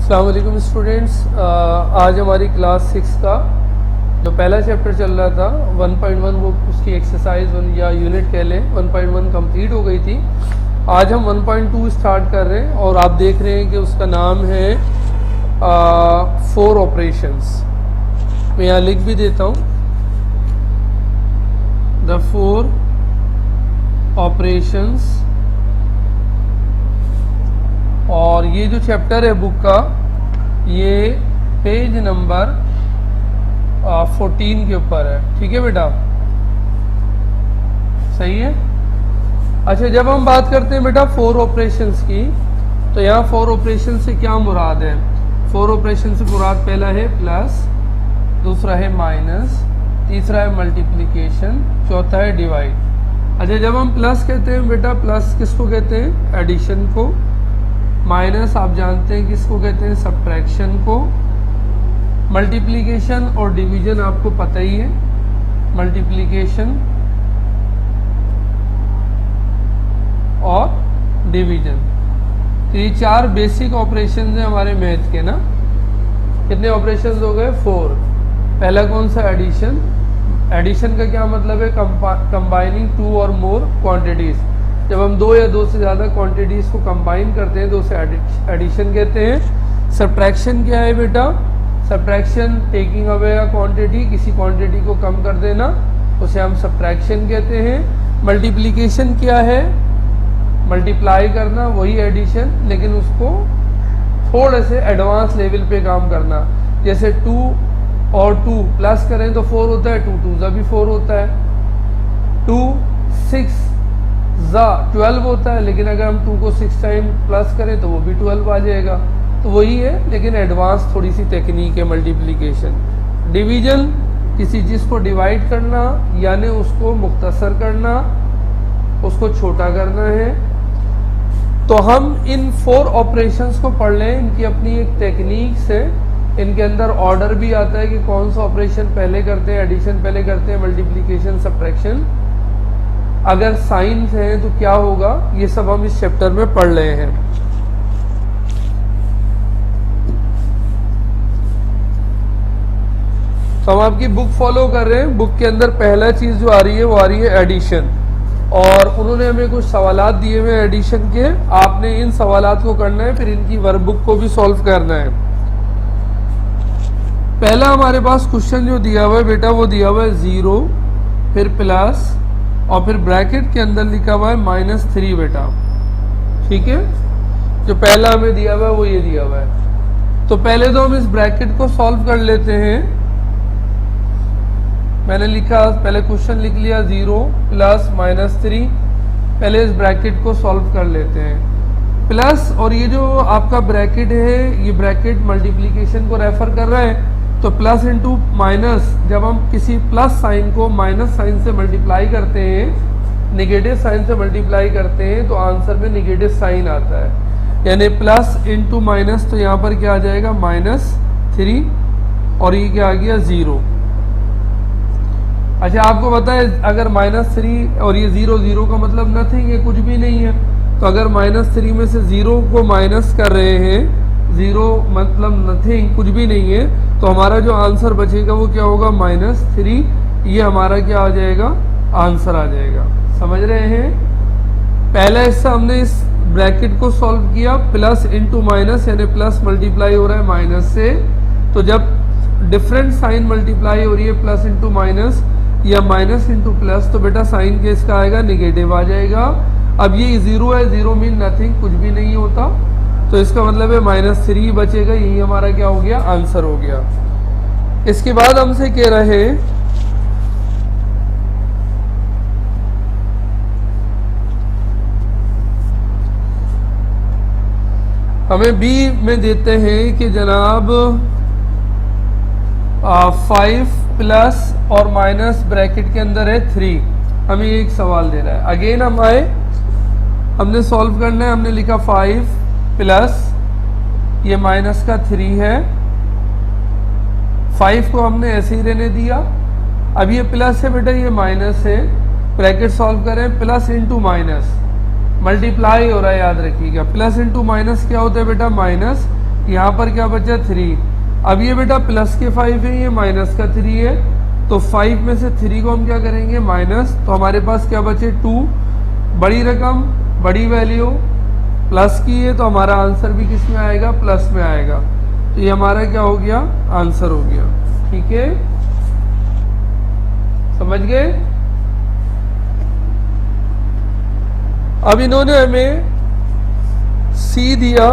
अस्सलाम वालेकुम स्टूडेंट्स। आज हमारी क्लास 6 का जो पहला चैप्टर चल रहा था 1.1 वो उसकी एक्सरसाइज या यूनिट कह लें 1.1 कंप्लीट हो गई थी। आज हम 1.2 स्टार्ट कर रहे हैं और आप देख रहे हैं कि उसका नाम है 4 ऑपरेशंस। मैं यहाँ लिख भी देता हूँ द 4 ऑपरेशंस। और ये जो चैप्टर है बुक का ये पेज नंबर 14 के ऊपर है। ठीक है बेटा, सही है। अच्छा, जब हम बात करते हैं बेटा 4 ऑपरेशंस की तो यहाँ 4 ऑपरेशन से क्या मुराद है? 4 ऑपरेशन से मुराद पहला है प्लस, दूसरा है माइनस, तीसरा है मल्टीप्लिकेशन, चौथा है डिवाइड। अच्छा, जब हम प्लस कहते हैं बेटा, प्लस किसको कहते हैं? एडिशन को। माइनस आप जानते हैं किसको कहते हैं? सब्ट्रैक्शन को। मल्टीप्लिकेशन और डिवीजन आपको पता ही है। मल्टीप्लिकेशन और डिवीजन, तो ये 4 बेसिक ऑपरेशन हैं हमारे मैथ के ना। कितने ऑपरेशन हो गए? 4। पहला कौन सा? एडिशन। एडिशन का क्या मतलब है? कंबाइनिंग 2 और मोर क्वांटिटीज। जब हम 2 या 2 से ज़्यादा क्वांटिटीज़ को कंबाइन करते हैं तो उसे एडिशन कहते हैं। सब्ट्रैक्शन क्या है बेटा? Subtraction taking away a quantity, किसी क्वांटिटी को कम कर देना, उसे हम सब्ट्रैक्शन कहते हैं। मल्टीप्लिकेशन क्या है? मल्टीप्लाई करना, वही एडिशन, लेकिन उसको थोड़े से एडवांस लेवल पे काम करना। जैसे 2 और 2 प्लस करें तो 4 होता है, 2 2 भी 4 होता है। 2 6 12 होता है, लेकिन अगर हम 2 को 6 टाइम प्लस करें तो वो भी 12 आ जाएगा। तो वही है, लेकिन एडवांस थोड़ी सी टेक्निक है मल्टीप्लिकेशन। डिवीजन किसी चीज़ को डिवाइड करना, यानी उसको मुख्तसर करना, उसको छोटा करना है। तो हम इन 4 ऑपरेशंस को पढ़ लें। इनकी अपनी एक टेक्निक से इनके अंदर ऑर्डर भी आता है कि कौन सा ऑपरेशन पहले करते हैं, एडिशन पहले करते हैं, मल्टीप्लिकेशन, सब्ट्रैक्शन। अगर साइंस है तो क्या होगा, ये सब हम इस चैप्टर में पढ़ रहे हैं। तो हम आपकी बुक फॉलो कर रहे हैं। बुक के अंदर पहला चीज जो आ रही है वो आ रही है एडिशन। और उन्होंने हमें कुछ सवालात दिए हुए एडिशन के, आपने इन सवालात को करना है, फिर इनकी वर्कबुक को भी सॉल्व करना है। पहला हमारे पास क्वेश्चन जो दिया हुआ है बेटा, वो दिया हुआ है 0, फिर प्लस, और फिर ब्रैकेट के अंदर लिखा हुआ है -3 बेटा। ठीक है, जो पहला हमें दिया हुआ है वो ये दिया हुआ है। तो पहले तो हम इस ब्रैकेट को सॉल्व कर लेते हैं। मैंने लिखा, पहले क्वेश्चन लिख लिया 0 प्लस -3। पहले इस ब्रैकेट को सॉल्व कर लेते हैं। प्लस, और ये जो आपका ब्रैकेट है, ये ब्रैकेट मल्टीप्लिकेशन को रेफर कर रहा है। तो प्लस इंटू माइनस, जब हम किसी प्लस साइन को माइनस साइन से मल्टीप्लाई करते हैं, नेगेटिव साइन से मल्टीप्लाई करते हैं, तो आंसर में नेगेटिव साइन आता है। यानी प्लस इंटू माइनस, तो यहाँ पर क्या आ जाएगा? -3, और ये क्या आ गया? 0। अच्छा, आपको पता है अगर -3 और ये 0 0 का मतलब नथिंग है, कुछ भी नहीं है। तो अगर -3 में से 0 को माइनस कर रहे हैं, 0 मतलब नथिंग, कुछ भी नहीं है, तो हमारा जो आंसर बचेगा वो क्या होगा? -3। ये हमारा क्या आ जाएगा? आंसर आ जाएगा। समझ रहे हैं? पहला हिस्सा हमने इस ब्रैकेट को सॉल्व किया, प्लस इंटू माइनस, यानी प्लस मल्टीप्लाई हो रहा है माइनस से। तो जब डिफरेंट साइन मल्टीप्लाई हो रही है, प्लस इंटू माइनस या माइनस इंटू प्लस, तो बेटा साइन के इसका आएगा नेगेटिव आ जाएगा। अब ये 0 है, 0 मीन नथिंग, कुछ भी नहीं होता, तो इसका मतलब है -3 बचेगा। यही हमारा क्या हो गया? आंसर हो गया। इसके बाद हमसे कह रहे, हमें बी में देते हैं कि जनाब 5 प्लस और माइनस ब्रैकेट के अंदर है 3। हमें एक सवाल दे रहा है। अगेन हम आए, हमने सॉल्व करना है। हमने लिखा 5 प्लस, ये माइनस का 3 है, 5 को हमने ऐसे ही रहने दिया। अब ये प्लस है बेटा, ये माइनस है। ब्रैकेट सॉल्व करें, प्लस इंटू माइनस, मल्टीप्लाई हो रहा है, याद रखिएगा। प्लस इंटू माइनस क्या होता है बेटा? माइनस। यहाँ पर क्या बचा 3। अब ये बेटा प्लस के 5 है, ये माइनस का 3 है, तो 5 में से 3 को हम क्या करेंगे माइनस, तो हमारे पास क्या बचे 2। बड़ी रकम बड़ी वैल्यू प्लस की है, तो हमारा आंसर भी किस में आएगा, प्लस में आएगा। तो ये हमारा क्या हो गया, आंसर हो गया। ठीक है, समझ गए। अब इन्होंने हमें सी दिया,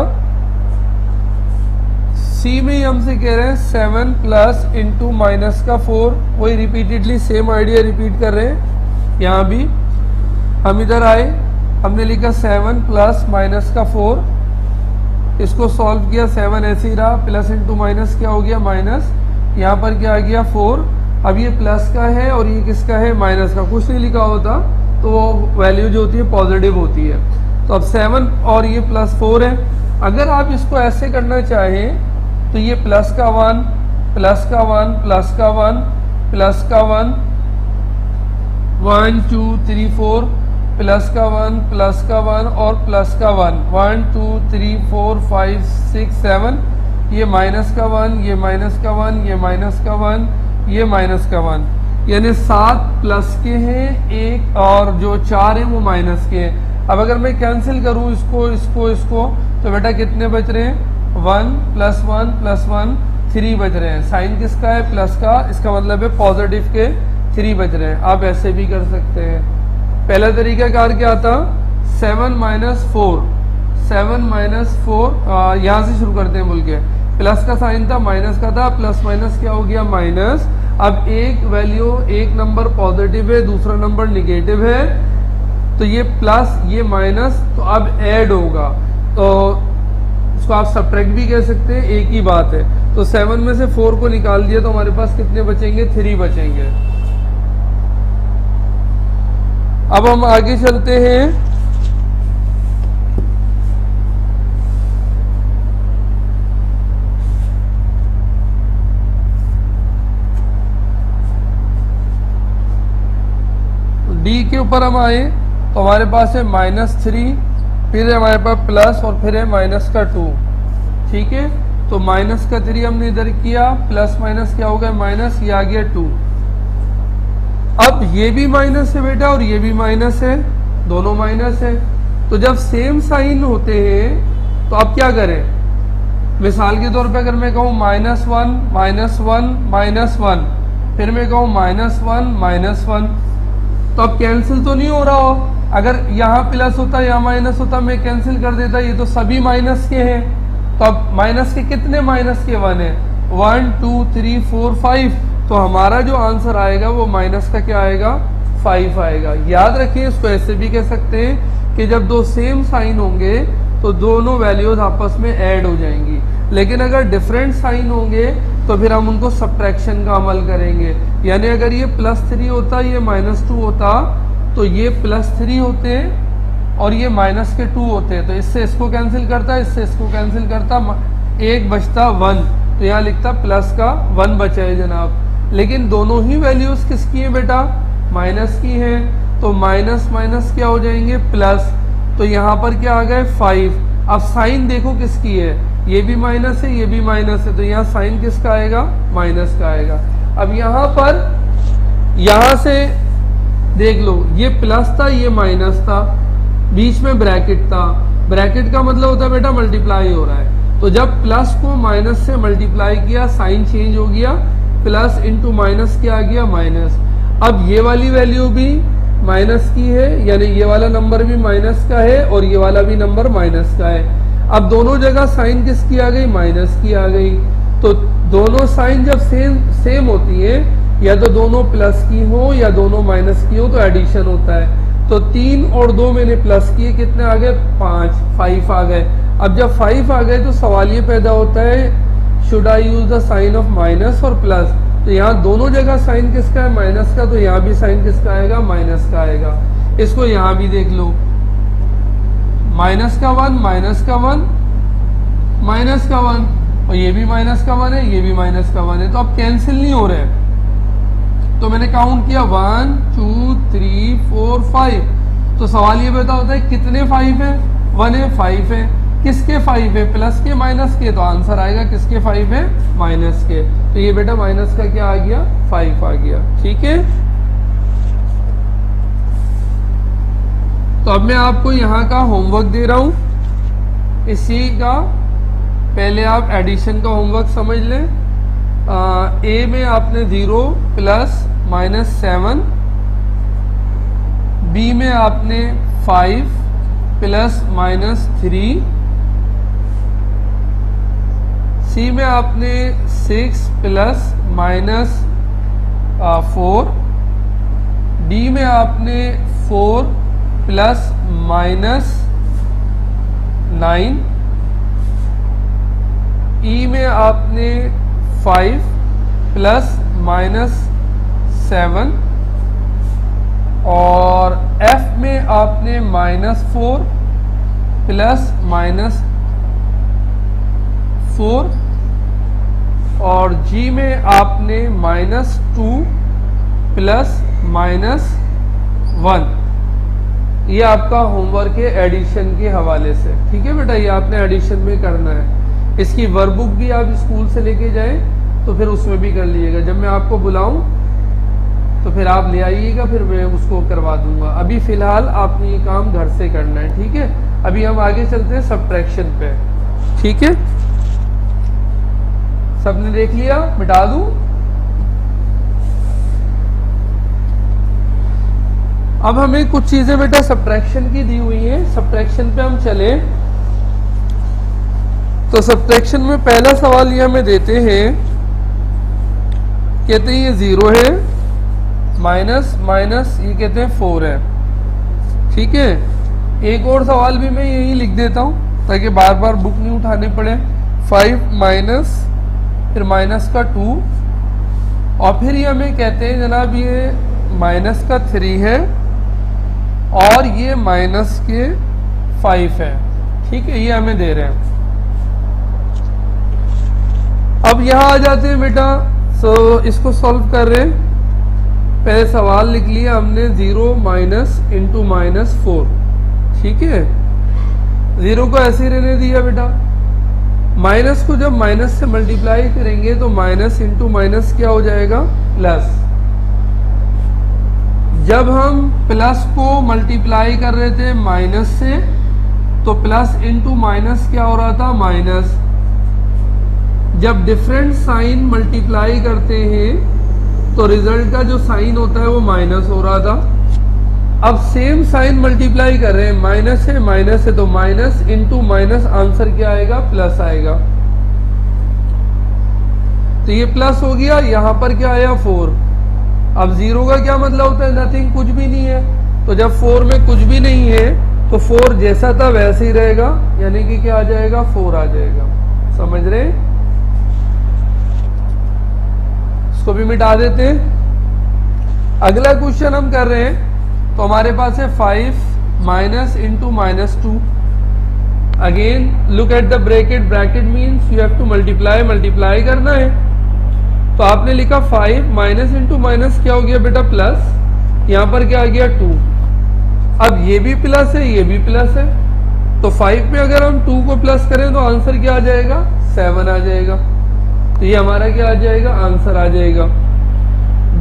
सी में ही हमसे कह रहे हैं 7 प्लस इंटू माइनस का 4। वही रिपीटेडली सेम आइडिया रिपीट कर रहे हैं यहाँ भी। हम इधर आए, हमने लिखा 7 प्लस माइनस का 4, इसको सॉल्व किया, 7 ऐसे ही रहा, प्लस इंटू माइनस क्या हो गया माइनस, यहाँ पर क्या आ गया 4। अब ये प्लस का है और ये किसका है, माइनस का। कुछ नहीं लिखा होता तो वो वैल्यू जो होती है पॉजिटिव होती है। तो अब 7 और ये प्लस 4 है। अगर आप इसको ऐसे करना चाहें तो ये प्लस का 1 प्लस का 1 प्लस का 1 प्लस का 1 1 2 3 4 प्लस का 1 प्लस का 1 और प्लस का 1 1 2 3 4 5 6 7, ये माइनस का 1, ये माइनस का 1, ये माइनस का 1, ये माइनस का 1, यानी 7 प्लस के हैं, 1 और जो 4 है वो माइनस के हैं। अब अगर मैं कैंसिल करूं इसको इसको इसको, तो बेटा कितने बच रहे हैं, 1 प्लस 1 प्लस 1 3 बच रहे हैं। साइन किसका है, प्लस का, इसका मतलब है पॉजिटिव के 3 बच रहे हैं। आप ऐसे भी कर सकते हैं। पहला तरीका कार क्या था, 7 माइनस 4, 7 माइनस 4, यहाँ से शुरू करते हैं बोल के, प्लस का साइन था, माइनस का था, प्लस माइनस क्या हो गया माइनस। अब एक वैल्यू, एक नंबर पॉजिटिव है, दूसरा नंबर निगेटिव है, तो ये प्लस ये माइनस, तो अब ऐड होगा, तो इसको आप सब्ट्रैक्ट भी कह सकते हैं, एक ही बात है। तो 7 में से 4 को निकाल दिया तो हमारे पास कितने बचेंगे, 3 बचेंगे। अब हम आगे चलते हैं। डी के ऊपर हम आए तो हमारे पास है -3, फिर है हमारे पास प्लस और फिर है माइनस का 2। ठीक है, तो माइनस का 3 हमने इधर किया, प्लस माइनस क्या हो गया माइनस, ये आ गया 2। अब ये भी माइनस है बेटा और ये भी माइनस है, दोनों माइनस है। तो जब सेम साइन होते हैं तो आप क्या करें, मिसाल के तौर पे अगर मैं कहूँ -1 -1 -1, फिर मैं कहूँ -1 -1, तो अब कैंसिल तो नहीं हो रहा हो। अगर यहाँ प्लस होता यहाँ माइनस होता, मैं कैंसिल कर देता, ये तो सभी माइनस के हैं। तो अब माइनस के कितने माइनस के 1 है, 1 2 3 4 5, तो हमारा जो आंसर आएगा वो माइनस का क्या आएगा, 5 आएगा। याद रखिए, इसको ऐसे भी कह सकते हैं कि जब दो सेम साइन होंगे तो दोनों वैल्यूज आपस में ऐड हो जाएंगी, लेकिन अगर डिफरेंट साइन होंगे तो फिर हम उनको सब्ट्रैक्शन का अमल करेंगे। यानी अगर ये +3 होता, ये -2 होता, तो ये +3 होते और ये -2 होते, तो इससे इसको कैंसिल करता, इससे इसको कैंसिल करता, एक बचता 1, तो यहाँ लिखता प्लस का 1 बचा है जनाब। लेकिन दोनों ही वैल्यूज किसकी है बेटा, माइनस की है, तो माइनस माइनस क्या हो जाएंगे प्लस, तो यहाँ पर क्या आ गए 5। अब साइन देखो किसकी है, ये भी माइनस है, ये भी माइनस है, तो यहाँ साइन किसका आएगा, माइनस का आएगा। अब यहाँ पर यहाँ से देख लो, ये प्लस था, ये माइनस था, बीच में ब्रैकेट था। ब्रैकेट का मतलब होता है बेटा मल्टीप्लाई हो रहा है, तो जब प्लस को माइनस से मल्टीप्लाई किया, साइन चेंज हो गया, प्लस इंटू माइनस क्या आ गया माइनस। अब ये वाली वैल्यू भी माइनस की है, यानी ये वाला नंबर भी माइनस का है और ये वाला भी नंबर माइनस का है। अब दोनों जगह साइन किसकी आ गई, माइनस की आ गई। तो दोनों साइन जब सेम होती है, या तो दोनों प्लस की हो या दोनों माइनस की हो, तो एडिशन होता है। तो 3 और 2 मैंने प्लस किए, कितने आ गए 5 आ गए। अब जब 5 आ गए तो सवाल ये पैदा होता है, should I use the sign of minus और प्लस। तो यहाँ दोनों जगह साइन किसका है, माइनस का, तो यहाँ भी साइन किसका आएगा, माइनस का आएगा। इसको यहाँ भी देख लो, -1 -1 -1 और ये भी -1 है, ये भी -1 है, तो अब कैंसिल नहीं हो रहे। तो मैंने काउंट किया 1 2 3 4 5, तो सवाल ये पैदा होता है कितने 5 है, 1 है 5 है, किसके 5 है, प्लस के माइनस के, तो आंसर आएगा किसके 5 है, माइनस के। तो ये बेटा माइनस का क्या आ गया, 5 आ गया। ठीक है, तो अब मैं आपको यहाँ का होमवर्क दे रहा हूं। इसी का पहले आप एडिशन का होमवर्क समझ लें। ए में आपने 0 प्लस माइनस 7, बी में आपने 5 प्लस माइनस 3, सी में आपने 6 प्लस माइनस 4, डी में आपने 4 प्लस माइनस 9, ई में आपने 5 प्लस माइनस 7 और एफ में आपने -4 प्लस माइनस 4 और जी में आपने -2 प्लस माइनस 1। ये आपका होमवर्क है एडिशन के हवाले से। ठीक है बेटा, ये आपने एडिशन में करना है। इसकी वर्कबुक भी आप स्कूल से लेके जाएं तो फिर उसमें भी कर लीजिएगा। जब मैं आपको बुलाऊं तो फिर आप ले आइएगा, फिर मैं उसको करवा दूंगा। अभी फिलहाल आपने ये काम घर से करना है। ठीक है, अभी हम आगे चलते हैं सब्ट्रैक्शन पे। ठीक है, सबने देख लिया, मिटा दूं? अब हमें कुछ चीजें बेटा सब्ट्रैक्शन की दी हुई है, सब्ट्रैक्शन पे हम चले। तो सब्ट्रैक्शन में पहला सवाल ये हमें देते हैं, कहते हैं ये 0 है, माइनस माइनस ये कहते हैं 4 है। ठीक है, एक और सवाल भी मैं यही लिख देता हूं ताकि बार बार बुक नहीं उठाने पड़े। 5 माइनस फिर माइनस का 2 और फिर ये हमें कहते हैं जनाब ये माइनस का 3 है और ये माइनस के 5 है। ठीक है, ये हमें दे रहे हैं। अब यहां आ जाते हैं बेटा, इसको सॉल्व कर रहे हैं। पहले सवाल लिख लिया हमने 0 माइनस इंटू -4। ठीक है, 0 को ऐसे ही रहने दिया बेटा। माइनस को जब माइनस से मल्टीप्लाई करेंगे तो माइनस इंटू माइनस क्या हो जाएगा, प्लस। जब हम प्लस को मल्टीप्लाई कर रहे थे माइनस से तो प्लस इंटू माइनस क्या हो रहा था, माइनस। जब डिफरेंट साइन मल्टीप्लाई करते हैं तो रिजल्ट का जो साइन होता है वो माइनस हो रहा था। अब सेम साइन मल्टीप्लाई कर रहे हैं, माइनस है तो माइनस इंटू माइनस आंसर क्या आएगा, प्लस आएगा। तो ये प्लस हो गया, यहां पर क्या आया 4। अब 0 का क्या मतलब होता है, नथिंग, कुछ भी नहीं है। तो जब 4 में कुछ भी नहीं है तो 4 जैसा था वैसे ही रहेगा, यानी कि क्या आ जाएगा, 4 आ जाएगा। समझ रहे, इसको भी मिटा देते हैं। अगला क्वेश्चन हम कर रहे हैं तो हमारे पास है 5 minus into -2। Again look at the bracket, bracket means you have to multiply करना है। तो आपने लिखा 5 माइनस इंटू माइनस क्या हो गया बेटा, प्लस। यहां पर क्या आ गया 2। अब ये भी प्लस है, ये भी प्लस है, तो 5 में अगर हम 2 को प्लस करें तो आंसर क्या आ जाएगा, 7 आ जाएगा। तो ये हमारा क्या आ जाएगा, आंसर आ जाएगा।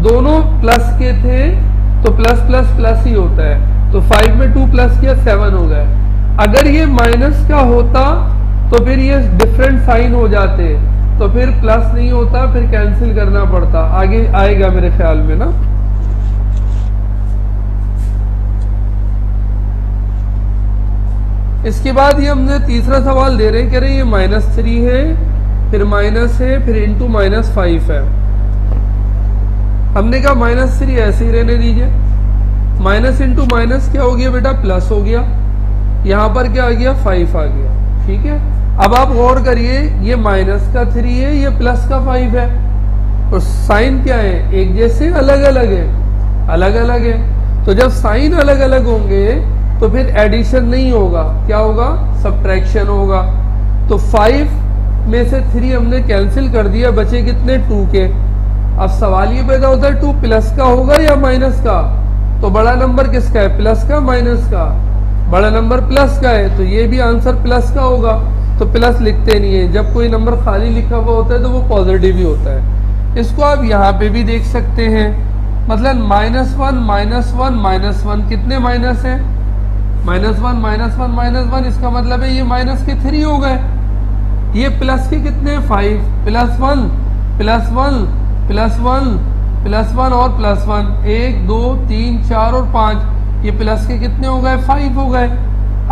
दोनों प्लस के थे तो प्लस प्लस प्लस ही होता है, तो 5 में 2 प्लस किया 7 हो गए। अगर ये माइनस का होता तो फिर ये डिफरेंट साइन हो जाते, तो फिर प्लस नहीं होता, फिर कैंसिल करना पड़ता। आगे आएगा मेरे ख्याल में ना। इसके बाद ये हमने तीसरा सवाल दे रहे हैं, कह रहे हैं ये -3 है, फिर माइनस है, फिर इंटू -5 है। हमने कहा -3 ऐसे ही रहने दीजिए। माइनस इंटू माइनस क्या हो गया बेटा, प्लस हो गया। यहां पर क्या आ गया, 5 आ गया। ठीक है, अब आप गौर करिए, ये माइनस का 3 है, ये प्लस का 5 है, और साइन क्या है, एक जैसे, अलग अलग है, अलग अलग है। तो जब साइन अलग अलग होंगे तो फिर एडिशन नहीं होगा, क्या होगा, सब्ट्रैक्शन होगा। तो 5 में से 3 हमने कैंसिल कर दिया, बचे कितने, 2 के। अब सवाल ये पैदा होता है 2 प्लस का होगा या माइनस का, तो बड़ा नंबर किसका है, प्लस का, माइनस का। बड़ा नंबर प्लस का है, तो ये भी आंसर प्लस का होगा, तो प्लस लिखते नहीं है। जब कोई नंबर खाली लिखा हुआ होता है तो वो पॉजिटिव ही होता है। इसको आप यहाँ पे भी देख सकते हैं, मतलब -1 -1 कितने माइनस है? -1 -1 -1, इसका मतलब है ये माइनस के 3 हो गए। ये प्लस के कितने? 5 +1 +1 +1 +1 और +1, 1 2 3 4 और 5, ये प्लस के कितने हो गए? 5 हो गए।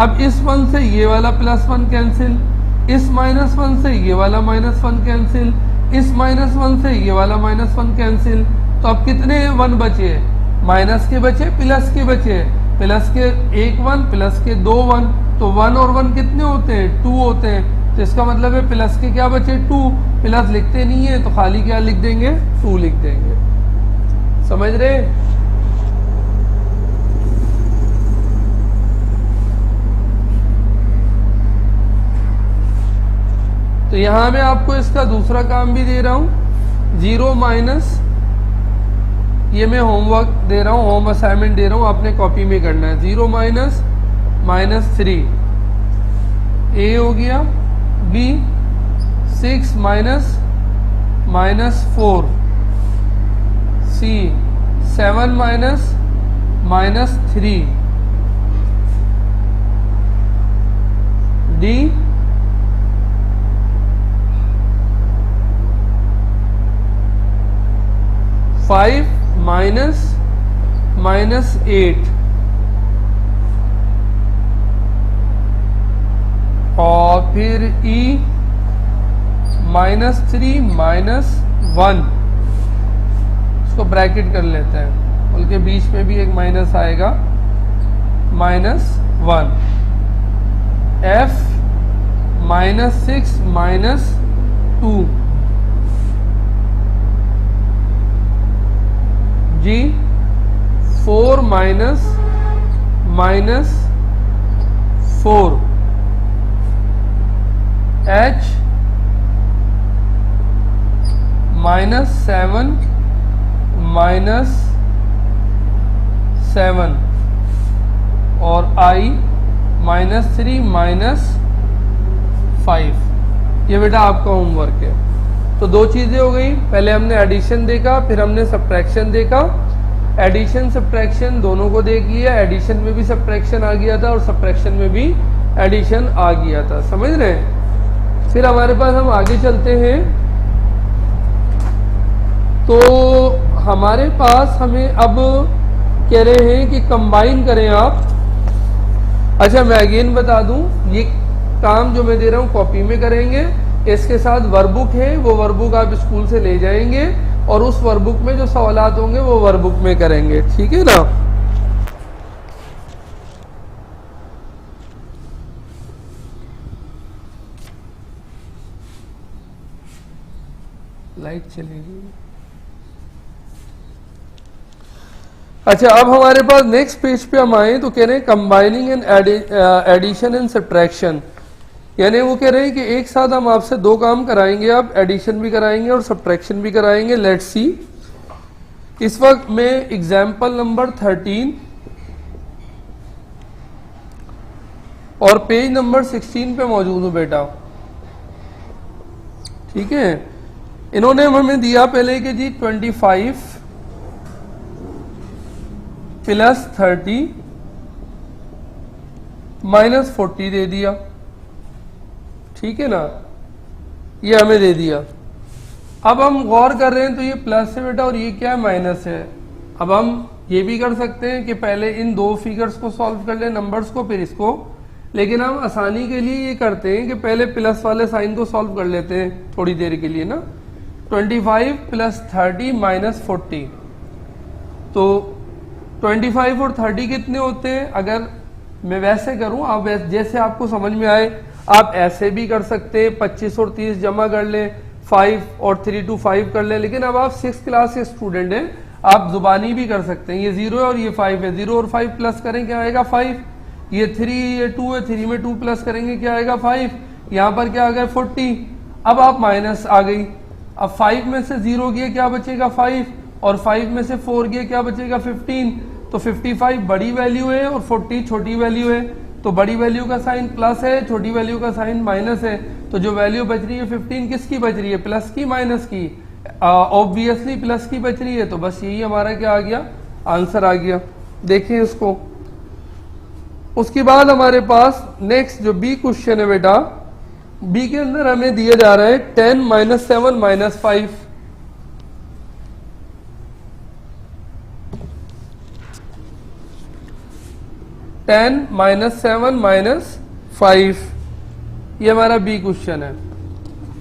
अब इस 1 से ये वाला +1 कैंसिल, इस -1 से ये वाला -1 कैंसिल, इस -1 से ये वाला -1 कैंसिल, तो अब कितने 1 बचे? माइनस के बचे, प्लस के बचे, प्लस के 1 1 प्लस के 2 1, तो 1 और 1 कितने होते हैं? 2 होते हैं। तो इसका मतलब है प्लस के क्या बचे? 2। प्लस लिखते नहीं है तो खाली क्या लिख देंगे? 2 लिख देंगे। समझ रहे? तो यहां मैं आपको इसका दूसरा काम भी दे रहा हूं, 0 माइनस, ये मैं होमवर्क दे रहा हूं, होम असाइनमेंट दे रहा हूं, आपने कॉपी में करना है। 0 माइनस -3 ए हो गया, बी 6 माइनस -4, सी 7 माइनस -3, डी 5 माइनस -8, और फिर ई -3 -1, इसको ब्रैकेट कर लेते हैं, बल्कि बीच में भी एक माइनस आएगा, -1, एफ -6 -2, जी 4 -4, एच -7 -7, और आई -3 -5। ये बेटा आपका होमवर्क है। तो दो चीजें हो गई, पहले हमने एडिशन देखा, फिर हमने सब्ट्रैक्शन देखा। एडिशन सब्ट्रैक्शन दोनों को देख लिया, एडिशन में भी सब्ट्रैक्शन आ गया था और सब्ट्रैक्शन में भी एडिशन आ गया था। समझ रहे हैं? फिर हमारे पास, हम आगे चलते हैं, तो हमारे पास हमें अब कह रहे हैं कि कंबाइन करें आप। अच्छा, मैं अगेन बता दूं, ये काम जो मैं दे रहा हूं कॉपी में करेंगे, इसके साथ वर्कबुक है, वो वर्कबुक आप स्कूल से ले जाएंगे और उस वर्कबुक में जो सवालात होंगे वो वर्कबुक में करेंगे। ठीक है ना? लाइट चलेगी। अच्छा, अब हमारे पास नेक्स्ट पेज पे हम आए तो कह रहे हैं combining and addition and subtraction, यानी वो कह रहे हैं कि एक साथ हम आपसे दो काम कराएंगे, आप एडिशन भी कराएंगे और सब्ट्रैक्शन भी कराएंगे। Let's see. इस वक्त मैं एग्जाम्पल नंबर 13 और पेज नंबर 16 पे मौजूद हूं बेटा। ठीक है? इन्होंने हमें दिया पहले कि जी 25 + 30 - 40 दे दिया। ठीक है ना? ये हमें दे दिया। अब हम गौर कर रहे हैं तो ये प्लस है बेटा और ये क्या है? माइनस है। अब हम ये भी कर सकते हैं कि पहले इन दो फिगर्स को सॉल्व कर ले, नंबर्स को, फिर इसको, लेकिन हम आसानी के लिए ये करते हैं कि पहले प्लस वाले साइन को सॉल्व कर लेते हैं थोड़ी देर के लिए ना। 25 + 30 - 40, तो 25 और 30 कितने होते हैं? अगर मैं वैसे करूं, आप जैसे आपको समझ में आए, आप ऐसे भी कर सकते हैं, 25 और 30 जमा कर लें, 5 और 3 to 5 कर लें, लेकिन अब आप 6th क्लास के स्टूडेंट हैं, आप जुबानी भी कर सकते हैं। ये 0 है और ये 5 है, 0 और 5 प्लस करें क्या आएगा? 5। ये 3, ये 2 है, 3 में 2 प्लस करेंगे क्या आएगा? 5। यहाँ पर क्या आ गया? 40। अब आप माइनस आ गई, अब 5 में से 0 गया क्या बचेगा? 5, और 5 में से 4 गया क्या बचेगा? 15। तो 55 बड़ी वैल्यू है और 40 छोटी वैल्यू है, तो बड़ी वैल्यू का साइन प्लस है, छोटी वैल्यू का साइन माइनस है, तो जो वैल्यू बच रही है 15 किसकी बच रही है, प्लस की माइनस की, ऑब्वियसली प्लस की बच रही है। तो बस यही हमारा क्या आ गया, आंसर आ गया। देखें इसको। उसके बाद हमारे पास नेक्स्ट जो बी क्वेश्चन है बेटा, बी के अंदर हमें दिया जा रहा है 10 - 7 - 5। 10 - 7 - 5 ये हमारा बी क्वेश्चन है।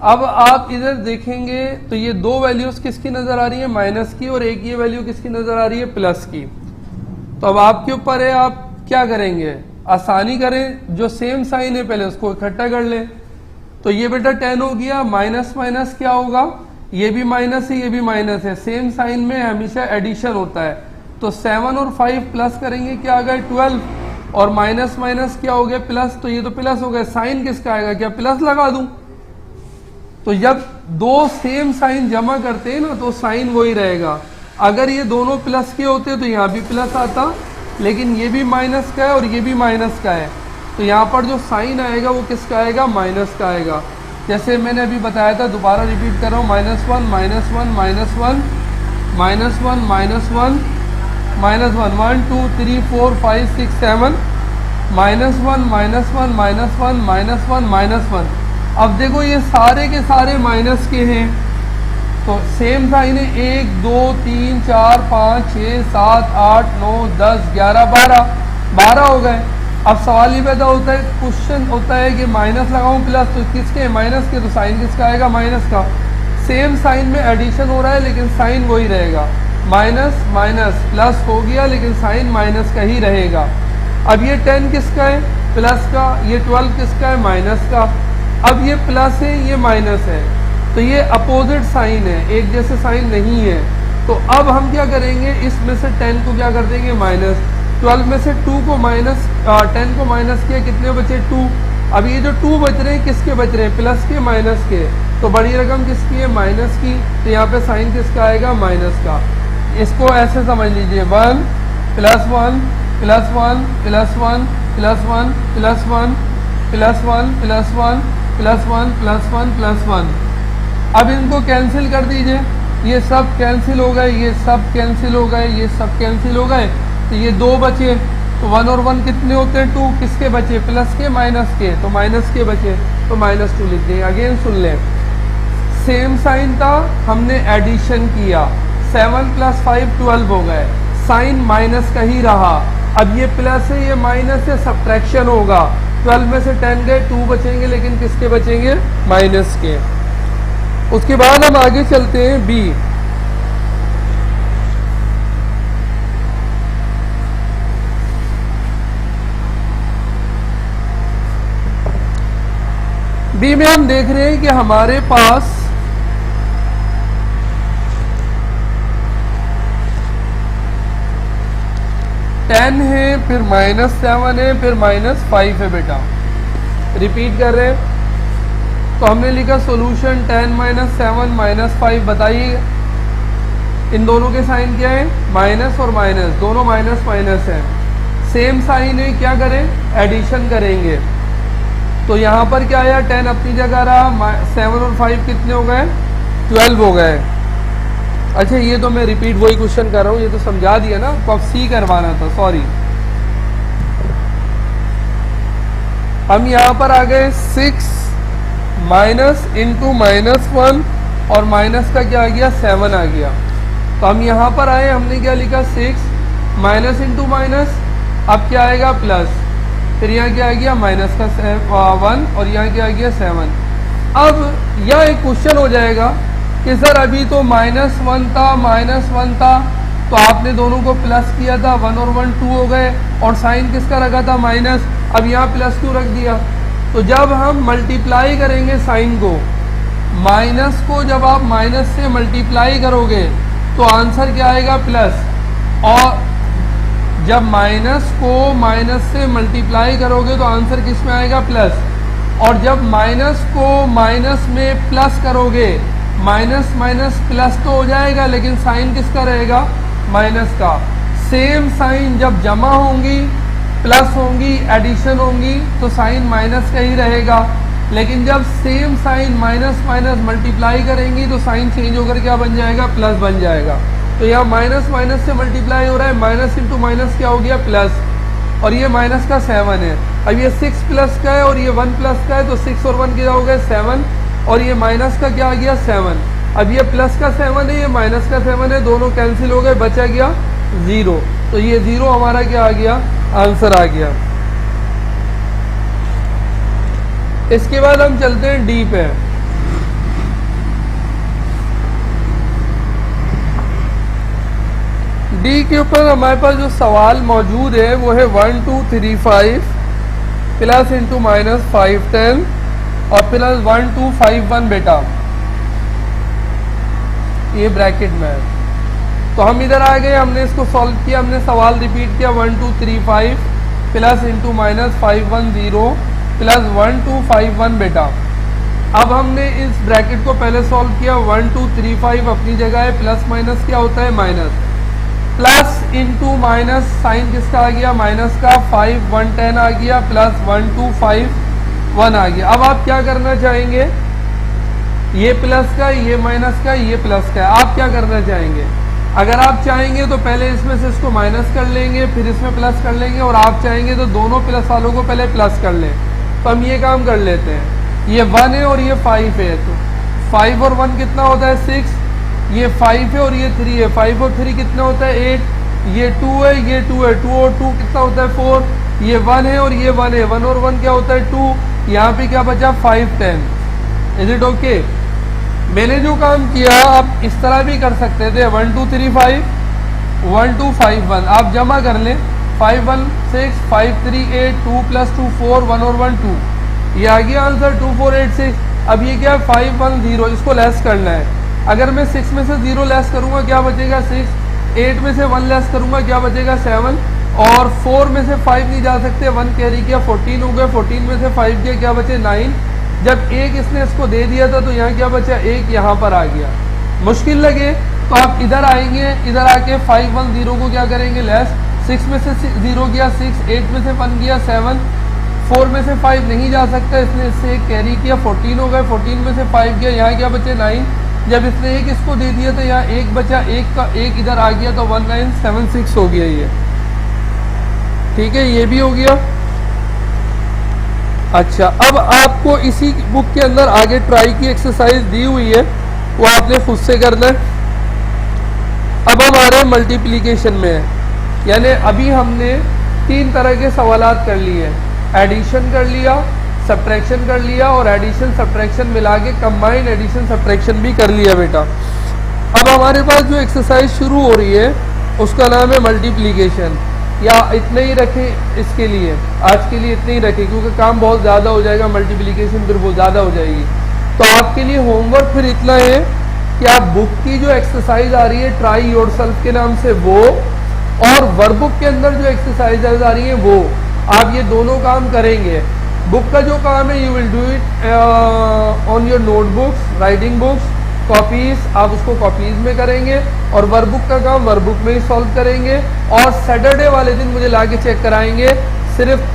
अब आप इधर देखेंगे तो ये दो वैल्यूज किसकी नजर आ रही है, माइनस की, और एक ये वैल्यू किसकी नजर आ रही है, प्लस की। तो अब आपके ऊपर है, आप क्या करेंगे, आसानी करें, जो सेम साइन है पहले उसको इकट्ठा कर लें। तो ये बेटा 10 हो गया, माइनस माइनस क्या होगा, ये भी माइनस है, ये भी माइनस है, सेम साइन में हमेशा एडिशन होता है। तो 7 और 5 प्लस करेंगे, क्या आ गया 12, और माइनस माइनस क्या हो गया प्लस, तो ये तो प्लस हो गया, साइन किसका आएगा, क्या प्लस लगा दूं। तो जब दो सेम साइन जमा करते हैं ना तो साइन वही रहेगा। अगर ये दोनों प्लस के होते तो यहाँ भी प्लस आता, लेकिन ये भी माइनस का है और ये भी माइनस का है, तो यहाँ पर जो साइन आएगा वो किसका आएगा, माइनस का आएगा। जैसे मैंने अभी बताया था, दोबारा रिपीट कर रहा हूँ, -1 -1 -1 -1 -1 -1 1 2 3 4 5 6 7 -1 -1 -1 -1 -1। अब देखो ये सारे के सारे माइनस के हैं, तो सेम साइन है, 1 2 3 4 5 6 7 8 9 10 11 12 हो गए। अब सवाल ये पैदा होता है, क्वेश्चन होता है कि माइनस लगाऊं प्लस, तो किसके, माइनस के, तो साइन किसका आएगा, माइनस का। सेम साइन में एडिशन हो रहा है लेकिन साइन वही रहेगा, माइनस माइनस प्लस हो गया लेकिन साइन माइनस का ही रहेगा। अब ये 10 किसका है, प्लस का, ये 12 किसका है, माइनस का। अब ये प्लस है, ये माइनस है, तो ये अपोजिट साइन है, एक जैसे साइन नहीं है। तो अब हम क्या करेंगे, इसमें से 10 को क्या कर देंगे, माइनस, 12 में से 2 को माइनस, 10 को माइनस किया, कितने बचे 2। अब ये जो 2 बच रहे हैं किसके बच रहे हैं, प्लस के, माइनस के। तो बड़ी रकम किसकी है, माइनस की, तो यहाँ पे साइन किसका आएगा, माइनस का। इसको ऐसे समझ लीजिए, 1 + 1 + 1 + 1 + 1 + 1 +1 +1 +1 +1 +1। अब इनको कैंसिल कर दीजिए, ये सब कैंसिल हो गए, ये सब कैंसिल हो गए, ये सब कैंसिल हो गए, तो ये 2 बचे। तो 1 और 1 कितने होते हैं, 2, किसके बचे, प्लस के, माइनस के, तो माइनस के बचे, तो -2 लिख दें। अगेन सुन लें, सेम साइन था, हमने एडिशन किया, 7 + 5 12 हो गए, साइन माइनस का ही रहा। अब ये प्लस है, ये माइनस है, सब्ट्रैक्शन होगा, 12 में से 10 गए, 2 बचेंगे, लेकिन किसके बचेंगे, माइनस के। उसके बाद हम आगे चलते हैं बी। बी में हम देख रहे हैं कि हमारे पास -10 है, फिर -7 है, फिर -5 है बेटा। रिपीट कर रहे हैं, तो हमने लिखा सॉल्यूशन 10 - 7 - 5। बताइए इन दोनों के साइन क्या है, माइनस और माइनस, दोनों माइनस माइनस है, सेम साइन है, क्या करें, एडिशन करेंगे। तो यहाँ पर क्या आया, 10 अपनी जगह रहा, 7 और 5 कितने हो गए, 12 हो गए। अच्छा ये तो मैं रिपीट वही क्वेश्चन कर रहा हूँ, ये तो समझा दिया ना, आपको अब सी करवाना था, सॉरी। हम यहाँ पर आ गए 6 माइनस इंटू -1 और माइनस का क्या आ गया, 7 आ गया। तो हम यहाँ पर आए, हमने क्या लिखा, 6 माइनस इंटू माइनस, अब क्या आएगा, प्लस, फिर यहाँ क्या आ गया, माइनस का 1 और यहाँ क्या आ गया, 7। अब यह एक क्वेश्चन हो जाएगा कि सर अभी तो -1 था, तो आपने दोनों को प्लस किया था, 1 और 1 2 हो गए, और साइन किसका रखा था, माइनस, अब यहाँ प्लस क्यों रख दिया। तो जब हम मल्टीप्लाई करेंगे साइन को, माइनस को जब आप माइनस से मल्टीप्लाई करोगे तो आंसर क्या आएगा, प्लस, और जब माइनस को माइनस से मल्टीप्लाई करोगे तो आंसर किस में आएगा, प्लस, और जब माइनस को माइनस में प्लस करोगे, माइनस माइनस प्लस तो हो जाएगा लेकिन साइन किसका रहेगा, माइनस का। सेम साइन जब जमा होंगी प्लस होंगी, एडिशन होंगी, तो साइन माइनस का ही रहेगा। लेकिन जब same sign minus minus multiply करेंगी तो साइन चेंज होकर क्या बन जाएगा, प्लस बन जाएगा। तो यहाँ माइनस माइनस से मल्टीप्लाई हो रहा है, माइनस इंटू माइनस क्या हो गया, प्लस, और ये माइनस का 7 है। अब ये 6 प्लस का है और ये 1 प्लस का है, तो 6 और 1 क्या हो गया 7, और ये माइनस का क्या आ गया 7। अब ये प्लस का 7 है, ये माइनस का 7 है, दोनों कैंसिल हो गए, बचा गया 0। तो ये 0 हमारा क्या आ गया, आंसर आ गया। इसके बाद हम चलते हैं डी पे। डी के ऊपर हमारे पास जो सवाल मौजूद है वो है 1 2 3 5 प्लस इंटू माइनस 5 10 और प्लस 1 2 5 1 बेटा, ये ब्रैकेट में है। तो हम इधर आ गए, हमने इसको सॉल्व किया, हमने सवाल रिपीट किया 1 2 3 5 प्लस इंटू माइनस 5 1 0 प्लस 1 2 5 1 बेटा। अब हमने इस ब्रैकेट को पहले सॉल्व किया, 1 2 3 5 अपनी जगह है, प्लस माइनस क्या होता है minus, plus into minus sign किसका आ गया, माइनस का, 5 1 10 आ गया, प्लस 1 2 5 1 आ गया। अब आप क्या करना चाहेंगे, ये प्लस का, ये माइनस का, ये प्लस का, आप क्या करना चाहेंगे। अगर आप चाहेंगे तो पहले इसमें से इसको माइनस कर लेंगे, फिर इसमें प्लस कर लेंगे, और आप चाहेंगे तो दोनों प्लस वालों को पहले प्लस कर लें। तो हम ये काम कर लेते हैं, ये 1 है और ये 5 है, तो 5 और 1 कितना होता है 6, ये 5 है और ये 3 है, 5 और 3 कितना होता है 8, ये 2 है, ये 2 है, 2 और 2 कितना होता है 4, ये 1 है और ये 1 है, 1 और 1 क्या होता है 2, यहाँ पे क्या बचा 5 10। Is it okay. मैंने जो काम किया आप इस तरह भी कर सकते थे, 1 2 3 5 1 2 5 1, आप जमा कर लें, 5 1 6 5 3 8 2 प्लस 2 4 1 और 1 2, ये आ गया आंसर 2 4 8 6। अब ये क्या है 5 1 0, इसको लेस करना है। अगर मैं 6 में से 0 लेस करूंगा क्या बचेगा 6, 8 में से 1 लेस करूंगा क्या बचेगा 7, और 4 में से 5 नहीं जा सकते, 1 कैरी किया 14 हो गया, 14 में से 5 किया क्या बचे 9। जब एक इसने इसको दे दिया था तो यहाँ क्या बचा, एक यहाँ पर आ गया। मुश्किल लगे तो आप इधर आएंगे, इधर आके 5 1 0 को क्या करेंगे लेस, 6 में से 0 गया 6, 8 में से 1 गया 7, 4 में से 5 नहीं जा सकता, इसने इससे एक कैरी किया 14 हो गए, 14 में से 5 गया, यहाँ क्या बचे 9। जब इसने एक इसको दे दिया तो यहाँ एक बचा, एक का एक इधर आ गया, तो 1976 हो गया ये। ठीक है, ये भी हो गया। अच्छा, अब आपको इसी बुक के अंदर आगे ट्राई की एक्सरसाइज दी हुई है, वो आपने खुद से करना है। अब हमारे मल्टीप्लिकेशन में है, यानी अभी हमने 3 तरह के सवालात कर लिए, एडिशन कर लिया, सब्ट्रैक्शन कर लिया, और एडिशन सब्ट्रैक्शन मिला के कंबाइंड एडिशन सब्ट्रैक्शन भी कर लिया बेटा। अब हमारे पास जो एक्सरसाइज शुरू हो रही है उसका नाम है मल्टीप्लिकेशन, या इतने ही रखें इसके लिए, आज के लिए इतने ही रखें, क्योंकि काम बहुत ज़्यादा हो जाएगा, मल्टीप्लिकेशन फिर बहुत ज़्यादा हो जाएगी। तो आपके लिए होमवर्क फिर इतना है कि आप बुक की जो एक्सरसाइज आ रही है ट्राई योरसेल्फ के नाम से वो, और वर्कबुक के अंदर जो एक्सरसाइजेज आ रही है वो, आप ये दोनों काम करेंगे। बुक का जो काम है you will do it on your notebooks, writing books, copies, आप उसको कॉपीज में करेंगे, और वर्कबुक का काम वर्कबुक में ही सॉल्व करेंगे, और सैटरडे वाले दिन मुझे लाके चेक कराएंगे। सिर्फ